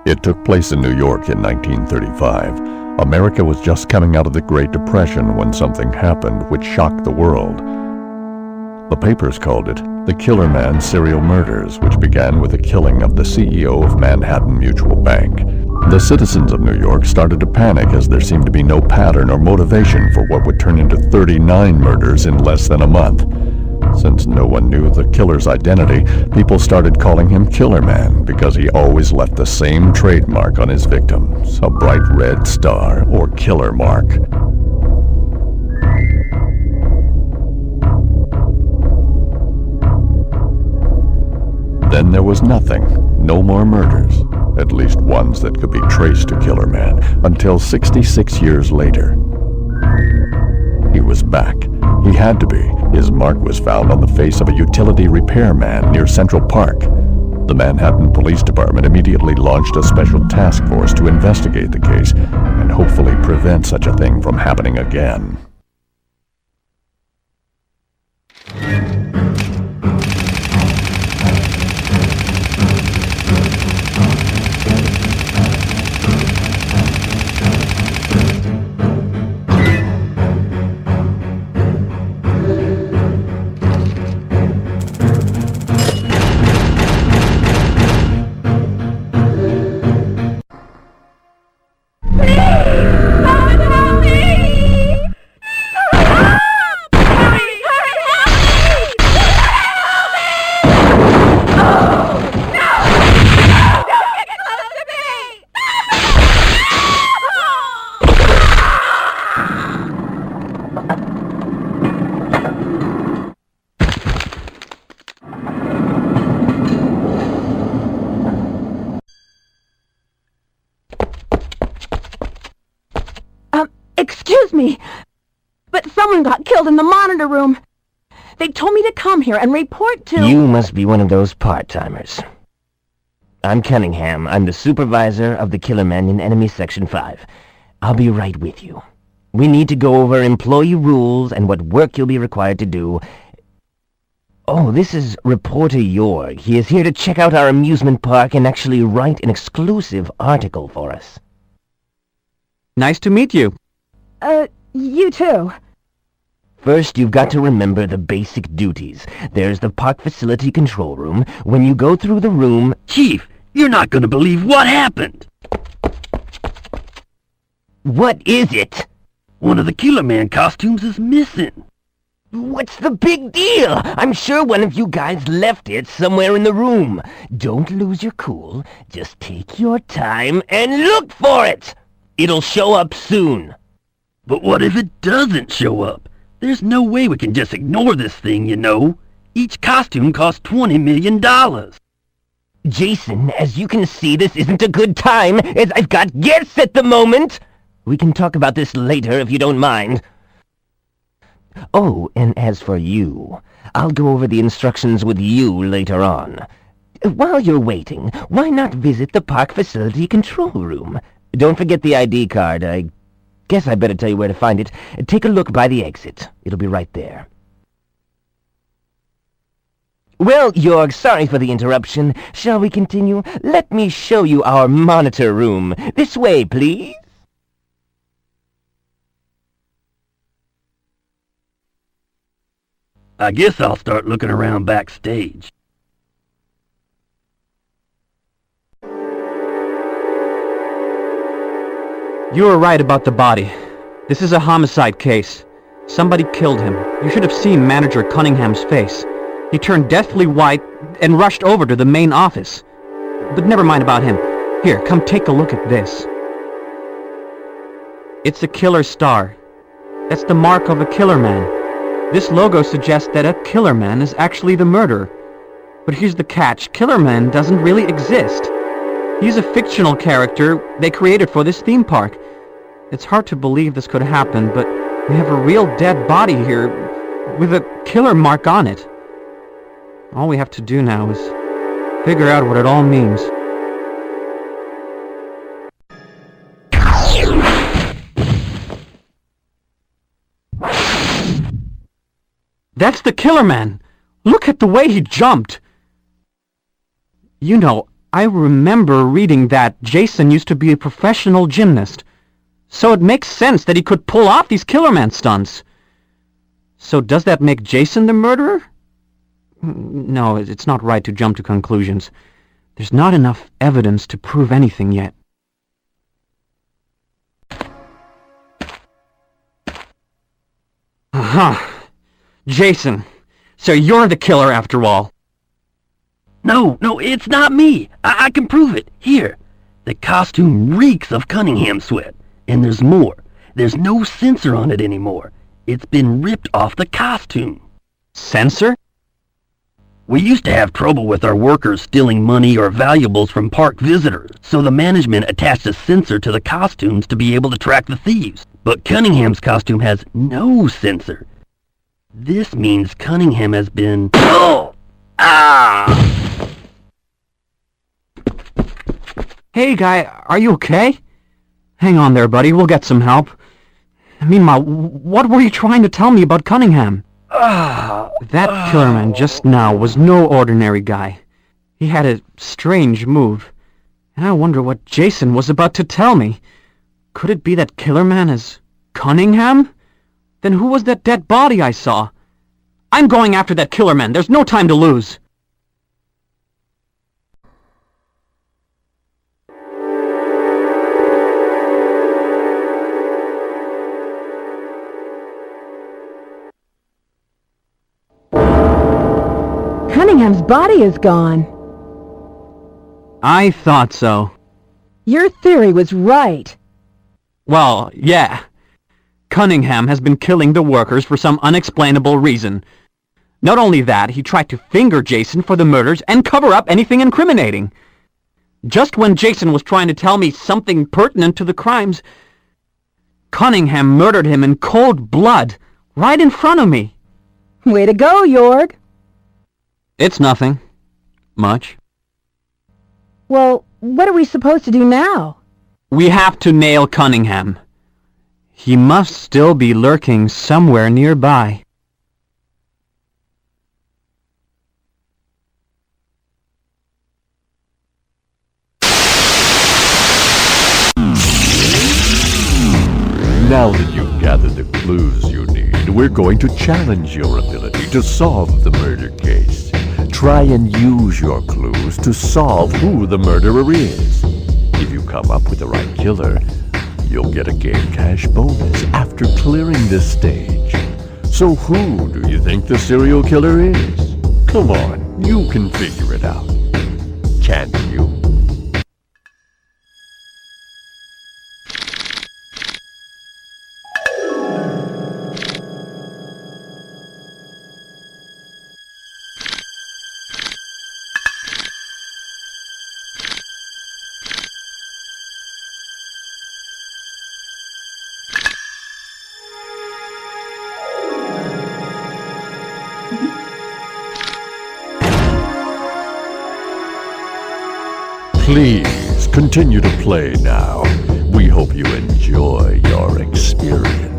It took place in New York in 1935. America was just coming out of the Great Depression when something happened which shocked the world. The papers called it the Killerman serial murders, which began with the killing of the CEO of Manhattan Mutual Bank. The citizens of New York started to panic as there seemed to be no pattern or motivation for what would turn into 39 murders in less than a month. Since no one knew the killer's identity, people started calling him Killerman because he always left the same trademark on his victims, a bright red star or killer mark. Then there was nothing, no more murders, at least ones that could be traced to Killerman, until 66 years later. He was back. He had to be. His mark was found on the face of a utility repairman near Central Park. The Manhattan Police Department immediately launched a special task force to investigate the case and hopefully prevent such a thing from happening again. Excuse me, but someone got killed in the monitor room. They told me to come here and report to... You must be one of those part-timers. I'm Cunningham. I'm the supervisor of the Killerman in Enemy Section 5. I'll be right with you. We need to go over employee rules and what work you'll be required to do. Oh, this is Reporter Jorg. He is here to check out our amusement park and actually write an exclusive article for us. Nice to meet you. You too. First, you've got to remember the basic duties. There's the park facility control room. When you go through the room... Chief, you're not gonna believe what happened. What is it? One of the Killerman costumes is missing. What's the big deal? I'm sure one of you guys left it somewhere in the room. Don't lose your cool. Just take your time and look for it. It'll show up soon. But what if it doesn't show up? There's no way we can just ignore this thing, you know. Each costume costs $20 million. Jason, as you can see, this isn't a good time, as I've got guests at the moment. We can talk about this later if you don't mind. Oh, and as for you, I'll go over the instructions with you later on. While you're waiting, why not visit the park facility control room? Don't forget the ID card. I guess I better tell you where to find it. Take a look by the exit. It'll be right there. Well, Jorg, sorry for the interruption. Shall we continue? Let me show you our monitor room. This way, please. I guess I'll start looking around backstage. You were right about the body. This is a homicide case. Somebody killed him. You should have seen Manager Cunningham's face. He turned deathly white and rushed over to the main office. But never mind about him. Here, come take a look at this. It's a killer star. That's the mark of a Killerman. This logo suggests that a Killerman is actually the murderer. But here's the catch. Killerman doesn't really exist. He's a fictional character they created for this theme park. It's hard to believe this could happen, but we have a real dead body here with a killer mark on it. All we have to do now is figure out what it all means. That's the Killerman! Look at the way he jumped! You know, I remember reading that Jason used to be a professional gymnast, so it makes sense that he could pull off these Killerman stunts. So does that make Jason the murderer? No, it's not right to jump to conclusions. There's not enough evidence to prove anything yet. Aha! Jason, so you're the killer after all. No, it's not me. I can prove it. Here. The costume reeks of Cunningham sweat. And there's more. There's no sensor on it anymore. It's been ripped off the costume. Sensor? We used to have trouble with our workers stealing money or valuables from park visitors, so the management attached a sensor to the costumes to be able to track the thieves. But Cunningham's costume has no sensor. This means Cunningham has been... Oh! Ah! Hey, guy, are you okay? Hang on there, buddy. We'll get some help. Meanwhile, what were you trying to tell me about Cunningham? That Killerman just now was no ordinary guy. He had a strange move. And I wonder what Jason was about to tell me. Could it be that Killerman is Cunningham? Then who was that dead body I saw? I'm going after that Killerman. There's no time to lose. Cunningham's body is gone. I thought so. Your theory was right. Well, yeah. Cunningham has been killing the workers for some unexplainable reason. Not only that, he tried to finger Jason for the murders and cover up anything incriminating. Just when Jason was trying to tell me something pertinent to the crimes, Cunningham murdered him in cold blood, right in front of me. Way to go, Jorg. It's nothing. Much. Well, what are we supposed to do now? We have to nail Cunningham. He must still be lurking somewhere nearby. Now that you've gathered the clues you need, we're going to challenge your ability to solve the murder case. Try and use your clues to solve who the murderer is. If you come up with the right killer, you'll get a game cash bonus after clearing this stage. So who do you think the serial killer is? Come on, you can figure it out. Can't you? Please continue to play now. We hope you enjoy your experience.